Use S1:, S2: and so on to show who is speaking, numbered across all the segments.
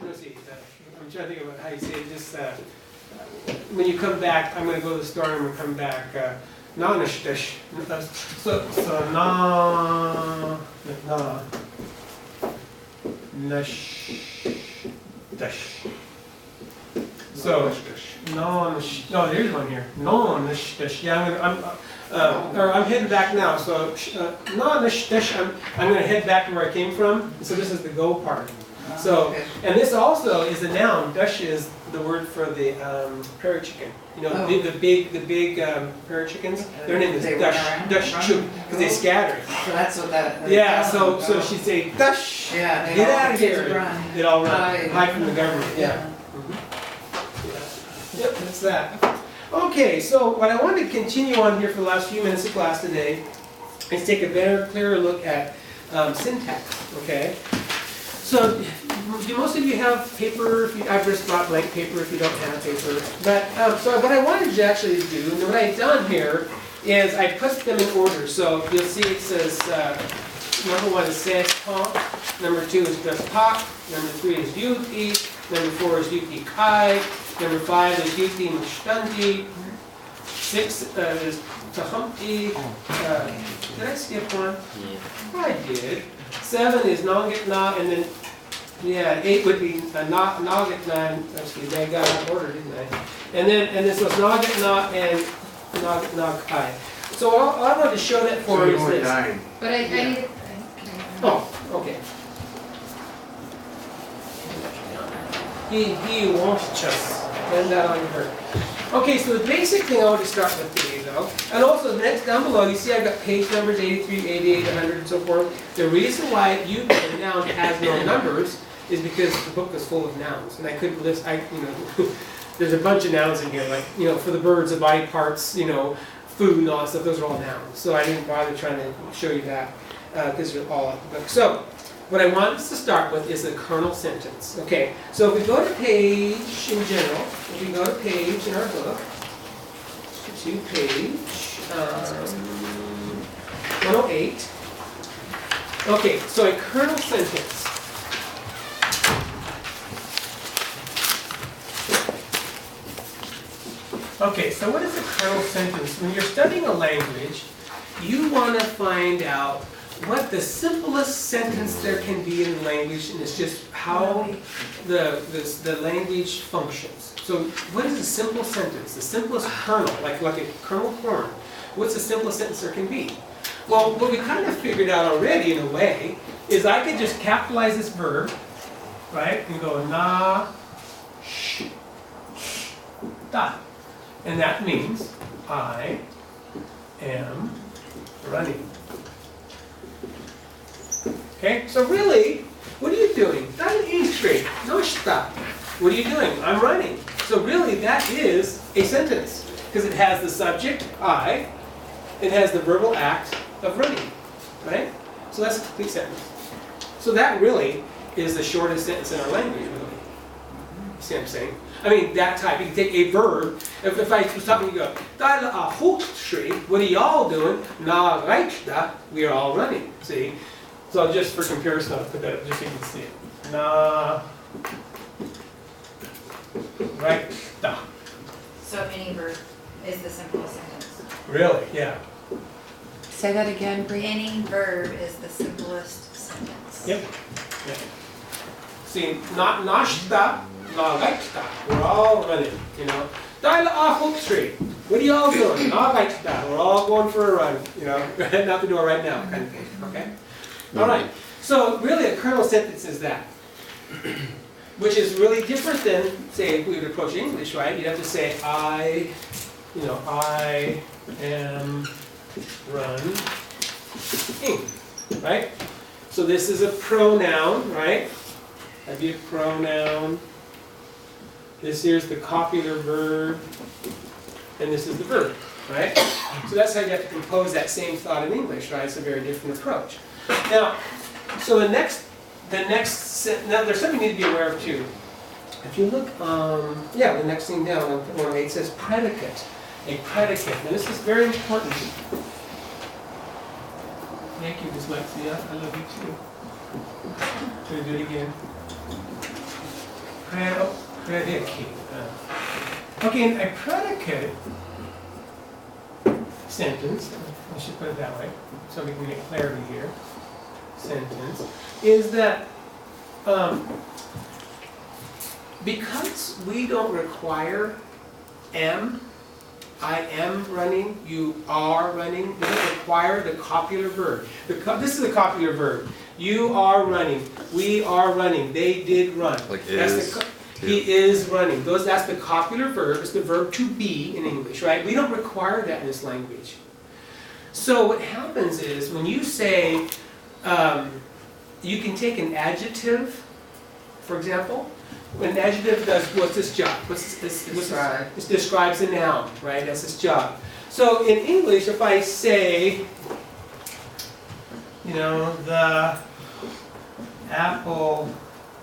S1: Let's see. I'm trying to think about how you say it. Just when you come back, I'm going to go to the store and I'm going to come back. Na-nish-dish. So na-nish-dish. So no, there's one here. No-nish-dish. Yeah, I'm heading back now. So no-nish-dish. I'm going to head back to where I came from. So this is the go part. So, and this also is a noun. Dush is the word for the prairie chicken. You know, the big prairie chickens. Their name is dush chook because they scatter.
S2: So that's what that.
S1: Yeah. So she'd say dush.
S2: Yeah.
S1: Get out of here. They'd all run. Hide from the government. Yeah. Yep. That's that. Okay. So what I wanted to continue on here for the last few minutes of class today is take a better, clearer look at syntax. Okay. So, do most of you have paper? I've just brought blank paper if you don't have paper. But, so what I wanted to actually do, and what I've done here, is I put them in order. So, you'll see it says, number 1 is says pa, number 2 is just pa, number 3 is yuti, number 4 is yuti kai, number 5 is yuti mashtanti, 6 is tahamti, did I skip one? Yeah. I did. 7 is nongitna, and then, 8 would be nongitna, actually, I got it in order, didn't I? And then so it's nongitna and nongitna kai. So all I wanted to show that for you is this.
S3: But I need it.
S1: Oh, okay. He wants just, and that on your heart. Okay, so the basic thing I want to start with today, though, and also next down below, you see I've got page numbers 83, 88, 100, and so forth. The reason why the noun has no numbers is because the book is full of nouns, and I couldn't list. There's a bunch of nouns in here, like for the birds, the body parts, food and all that stuff. Those are all nouns. So I didn't bother trying to show you that because they're all at the book. So what I want us to start with is the kernel sentence. Okay, so if we go to page in general, if we go to page in our book, to page 108. Okay, so a kernel sentence. Okay, so what is a kernel sentence? When you're studying a language, you want to find out what the simplest sentence there can be in the language, and it's just how the language functions. So what is a simple sentence? The simplest kernel, like a kernel corn. What's the simplest sentence there can be? Well, what we kind of figured out already in a way is I could just capitalize this verb, right, and go na, sh, da. And that means I am running. Okay, so really, what are you doing? No stop. What are you doing? I'm running. So really, that is a sentence because it has the subject, I, it has the verbal act of running, right? So that's a complete sentence. So that really is the shortest sentence in our language, really. You see what I'm saying? I mean, that type. You can take a verb. If I was talking to you, go, what are y'all doing? Na reichta, we are all running. See? So just for comparison, I'll put that up just so you can see it. Na reichta.
S3: So any verb is the simplest sentence.
S1: Really? Yeah.
S4: Say that again, Bree.
S3: Any verb is the simplest sentence.
S1: Yep. Yep. See, not nashta, na reichta. We're all running, What are y'all doing? Na reichta. We're all going for a run, We're heading out the door right now, kind of thing. Okay? All right. So really, a kernel sentence is that, which is really different than, say, if we would approach English, right? You'd have to say, I am running, right? So this is a pronoun, right? That'd be a pronoun. This here's the copular verb, and this is the verb, right? So that's how you have to compose that same thought in English, right? It's a very different approach. Now, so the next, now there's something you need to be aware of too. If you look, the next thing down on 108 says predicate. A predicate. Now this is very important. Thank you, dyslexia. I love you too. Can we do it again? predicate. Okay, a predicate sentence, I should put it that way, so we can get clarity here. Sentence is that because we don't require am, I am running, you are running, we don't require the copular verb. This is a copular verb. You are running, we are running, they did run.
S2: Like
S1: That's
S2: is.
S1: he is running. That's the copular verb, it's the verb to be in English, right? We don't require that in this language. So what happens is when you say, you can take an adjective, for example. When an adjective does, what's its job? It describes a noun, right? That's its job. So in English, if I say, you know, the apple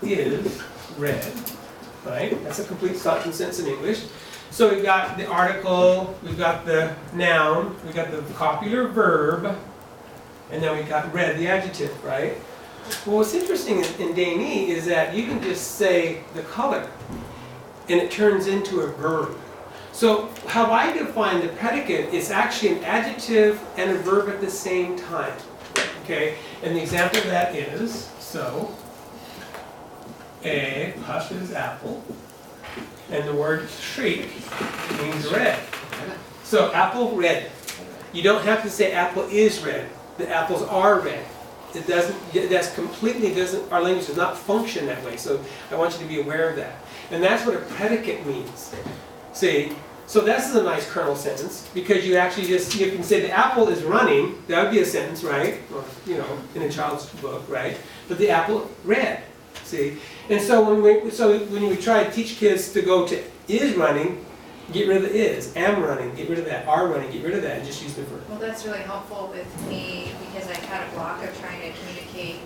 S1: is red, right? That's a complete sentence in English. So we've got the article, we've got the noun, we've got the copular verb, and then we've got red, the adjective, right? Well, what's interesting in Dee-ni is that you can just say the color, and it turns into a verb. So how I define the predicate is actually an adjective and a verb at the same time. Okay, and the example of that is, so, a plus is apple, and the word shriek means red. So apple, red. You don't have to say apple is red. The apples are red. It doesn't, our language does not function that way. So I want you to be aware of that. And that's what a predicate means. See, so this is a nice kernel sentence because you actually you can say the apple is running, that would be a sentence, right? Or, you know, in a child's book, right? But the apple, red, see? And so when we try to teach kids to go to is running, get rid of the is, am running, get rid of that, are running, get rid of that, and just use the verb.
S3: Well, that's really helpful with me because I've had a block of trying to communicate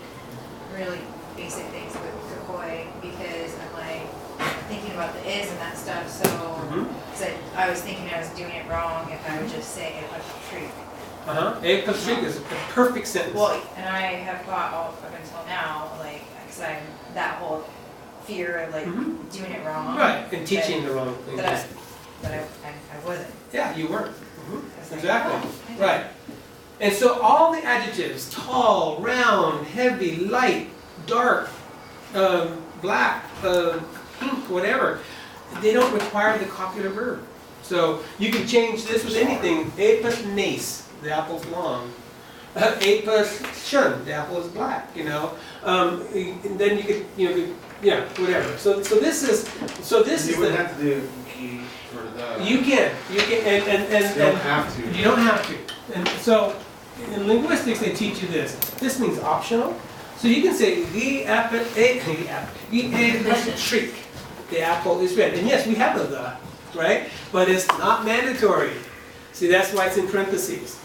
S3: really basic things with Kakoi because I'm like thinking about the is and that stuff. So I was thinking I was doing it wrong if I would just say a shriek.
S1: A plus shriek is a perfect sentence.
S3: Well, and I have thought up until now, like, because I'm that whole fear of like doing it wrong.
S1: Right, and teaching the wrong thing.
S3: But I wasn't.
S1: Yeah, you weren't.
S3: Like,
S1: Exactly.
S3: oh,
S1: Right. And so all the adjectives, tall, round, heavy, light, dark, black, pink, whatever, they don't require the copular verb. So you can change this with anything. A plus nace, the apple's long. A plus shun, the apple is black, you know. And then you could, yeah, whatever. So this is
S5: You wouldn't have to do key for the.
S1: you can, and
S5: You don't have to.
S1: you don't have to. And so in linguistics they teach you this. This means optional. So you can say the apple shriek. The apple is red. And yes, we have the, right? But it's not mandatory. See, that's why it's in parentheses.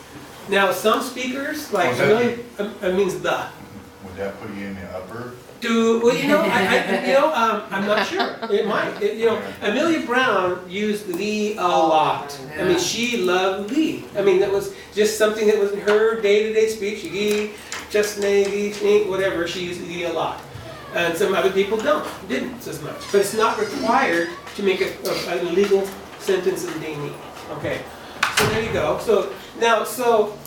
S1: Now some speakers like it means the.
S6: Would that put you in the upper?
S1: Well, I'm not sure. It might. Amelia Brown used Lee a lot. I mean, she loved Lee. I mean, that was just something that was in her day-to-day speech. Lee, just Lee, whatever. She used Lee a lot. And some other people didn't as much. But it's not required to make a legal sentence in Dee-ni. Okay. So there you go. So now, so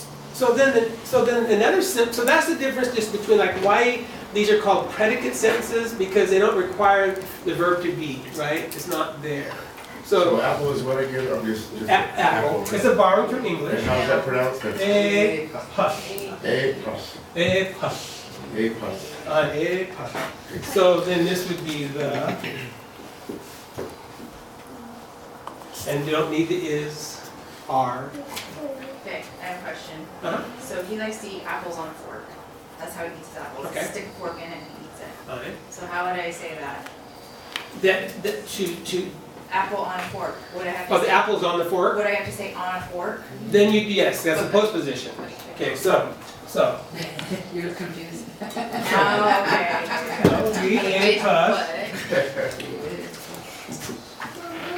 S1: then that's the difference just between like why these are called predicate sentences because they don't require the verb to be, right? It's not there.
S6: So apple is what again? Or just
S1: apple. It's a borrowing from English.
S6: And how's that pronounced? That's
S1: A plus.
S6: A plus.
S1: A plus.
S6: A plus.
S1: A plus. So then this would be the, and you don't need the is, are.
S7: Okay, I have a question.
S1: Uh-huh.
S7: So he likes to eat apples on a fork. That's how he eats his apples.
S1: Okay.
S7: Stick a fork in it and he eats it.
S1: All right.
S7: So how would I say that?
S1: That to
S7: Apple on a fork. Would I have to
S1: oh,
S7: say,
S1: the apple's on the fork.
S7: Would I have to say on a fork?
S1: Then yes, that's a postposition. Okay, so.
S4: You're confused.
S7: Oh, okay.
S1: We a plus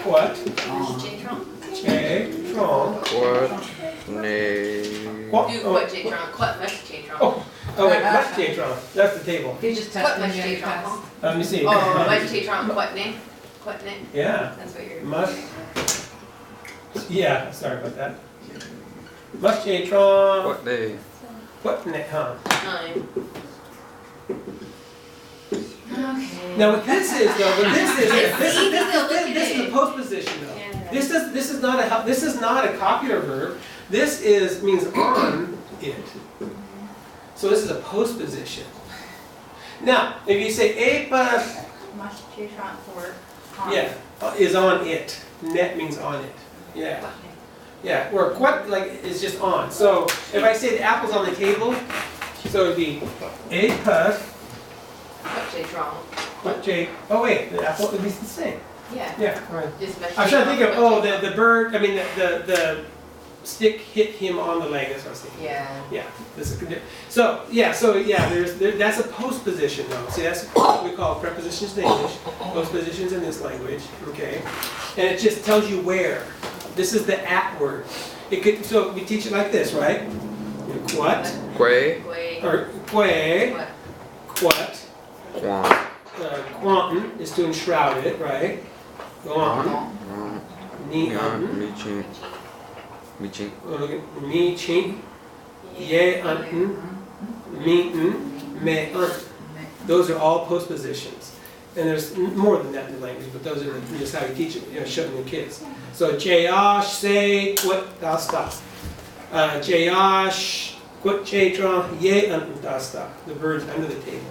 S1: what? A from
S2: What? Nay.
S1: what?
S7: Do what J-tron? What left J-tron?
S1: Oh wait, what's J-tron? That's the table.
S4: You just
S7: What
S4: touched
S7: much
S4: me
S7: tea
S4: very
S7: trunk?
S4: fast.
S1: Let me see.
S7: Oh, much tea trunk, quitting,
S1: Yeah,
S7: that's what you're.
S1: must, yeah, sorry about that. Must change from,
S2: What day?
S1: what, huh?
S7: Nine. Okay.
S1: Now what this is though, what this is,
S7: It's
S1: this
S7: easy
S1: is,
S7: to look at
S1: this is
S7: it.
S1: the postposition though.
S7: Yeah.
S1: This is not a copular verb. This means on it. So this is a postposition. Now, if you say a plus,
S3: Much tea trunk for.
S1: yeah, is on it. Net means on it. Yeah. Yeah, or what like is just on. So if I say the apple's on the table, so it'd be a plus
S7: What tea trunk?
S1: what J. Oh wait, the apple would be the same.
S7: Yeah.
S1: Yeah, right.
S7: Just much
S1: I was
S7: tea
S1: trying to think of
S7: trunk,
S1: the bird. I mean the stick hit him on the leg. That's what I was thinking.
S7: Yeah.
S1: Yeah. This is, so yeah. That's a postposition though. See, that's what we call prepositions in English, postpositions in this language. Okay, and it just tells you where. This is the at word. It could, so we teach it like this, right? What
S2: Quay.
S7: Wait.
S1: or que,
S7: What?
S1: what,
S2: Quan.
S1: quantum is to enshroud it, right? Go on. Ni unten.
S2: Meeting. Meeting.
S1: Look at me chin, ye unten, meeten, me unt. Those are all postpositions. And there's more than that in the language, but those are just how you teach it, showing the kids. So Jayash say quit dasta. Jayash quit chatra ye unten dasta. The birds under the table.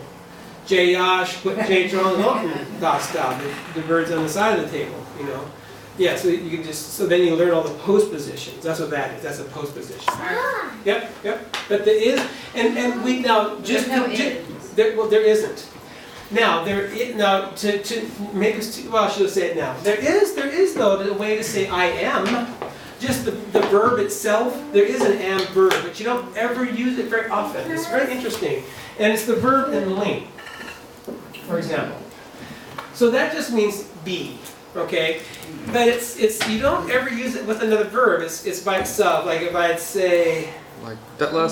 S1: Jayash quit chatra unten dasta. The birds on the side of the table, Yeah, so you can so then you learn all the postpositions. That's what that is. That's a postposition. Yep. But there is, and we now just,
S3: There's no
S1: there isn't. Now to make us well, I should say it now. There is though a way to say I am. Just the verb itself. There is an am verb, but you don't ever use it very often. It's very interesting, and it's the verb in link. For example, so that just means be. Okay, but it's you don't ever use it with another verb. It's by itself. Like if I'd say.
S2: Like datla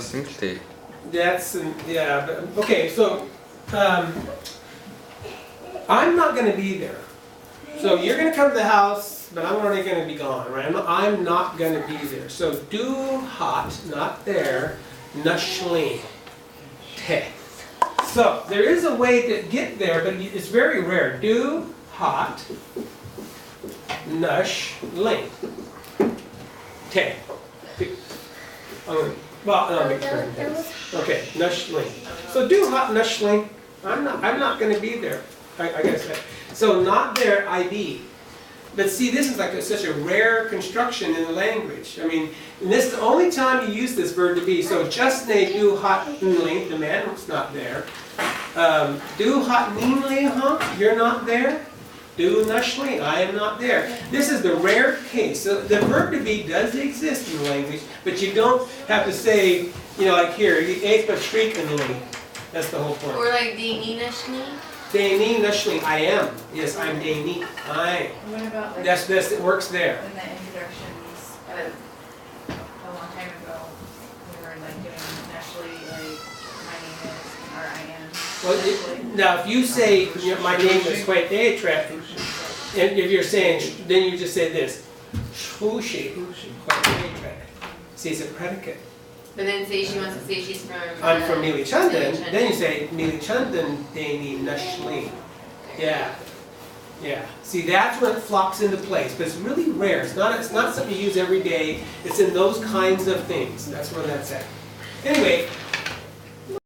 S2: simply.
S1: That's, yeah, but, okay, so, I'm not gonna be there. So you're gonna come to the house, but I'm already gonna be gone, right? I'm not gonna be there. So do hot, not there, nashli, te. So there is a way to get there, but it's very rare. Do hot, nashli, te. Well, no, okay, nashling. So do hot nashling. I'm not going to be there. I guess. So not there. I be. But see, this is like such a rare construction in the language. I mean, and this is the only time you use this verb to be. So just nay do hot nling. The man's not there. Do hot ningli, huh? You're not there. Do nashli, I am not there. This is the rare case. So the verb to be does exist in the language, but you don't have to say, like here, that's the whole point.
S7: Or like Dee-ni, Nashni?
S1: Dee-ni, nashli, I am. Yes, I'm Dee-ni, I.
S3: What about like
S1: That's it works there.
S3: in the introductions, a long time ago, we were like doing naturally like my name is or I am.
S1: Well, now if you say, my name is quite Deitra, and if you're saying, then you just say this, Shushi, quite Deitra. See, it's a predicate.
S7: But then say she wants to say she's from.
S1: I'm from Mili Chandan,
S7: Chandan.
S1: then you say Mili Chandan Deni Nashli. Yeah. Yeah. See, that's when it flops into place, but it's really rare. It's not something you use every day. It's in those kinds of things. That's where that's at. Anyway,